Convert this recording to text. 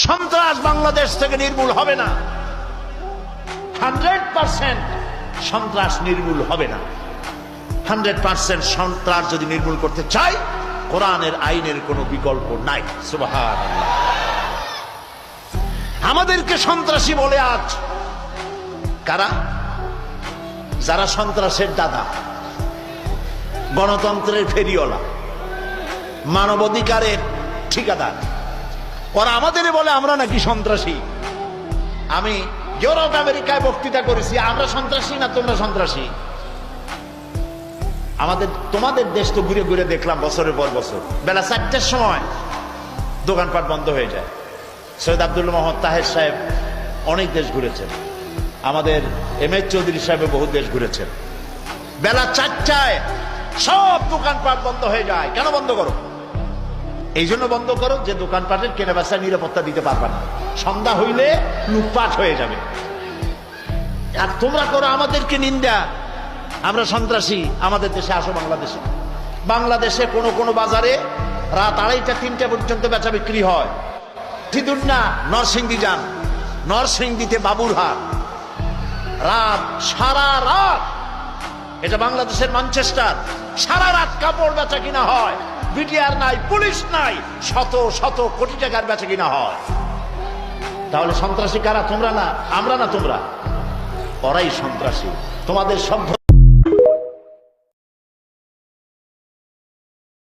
সন্ত্রাস বাংলাদেশ থেকে নির্মূল হবে না। 100% সন্ত্রাস নির্মূল হবে না। 100% সন্ত্রাস যদি নির্মূল করতে চাই, কোরআনের আইনের কোনো বিকল্প নাই। সুবহানাল্লাহ। আমাদেরকে সন্ত্রাসী বলে আজ কারা? যারা সন্ত্রাসের দাদা, গণতন্ত্রের ফেরিওয়ালা, মানবাধিকারের ঠিকাদার, ওরা আমাদের বলে আমরা নাকি সন্ত্রাসী। আমি ইউরোপ আমেরিকায় বক্তৃতা করেছি, আমরা সন্ত্রাসী না তোমরা সন্ত্রাসী? তোমাদের দেশ তো ঘুরে ঘুরে দেখলাম বছরের পর বছর, বেলা 4টার সময় দোকানপাট বন্ধ হয়ে যায়। সৈয়দ আব্দুল মোহাম্মদ তাহের সাহেব অনেক দেশ ঘুরেছেন, আমাদের এম.এ. চৌধুরী সাহেব বহু দেশ ঘুরেছেন। বেলা 4টায় সব দোকানপাট বন্ধ হয়ে যায়। কেন বন্ধ করো? এই জন্য বন্ধ করো যে দোকানপাটের কেনাবেচা নিরাপত্তা দিতে পারবে না, সন্ধ্যা হইলে লুটপাট হয়ে যাবে। আর তোমরা করো আমাদেরকে নিন্দা, আমরা সন্ত্রাসী। আমাদের দেশে আসো, বাংলাদেশে কোনো কোনো বাজারে রাত 2:30 3টা পর্যন্ত বেচা বিক্রি হয়। সিদুর না, নরসিংদী যান, নরসিংদীতে বাবুরহাট, রাত সারা রাত, এটা বাংলাদেশের ম্যানচেস্টার, সারা রাত কাপড় বেচা কিনা হয়। বিটিআর নাই, পুলিশ নাই, শত শত কোটি টাকার বেচা কিনা হয়। তাহলে সন্ত্রাসী কারা? তোমরা না, আমরা না তোমরা? ওরাই সন্ত্রাসী। তোমাদের সভ্য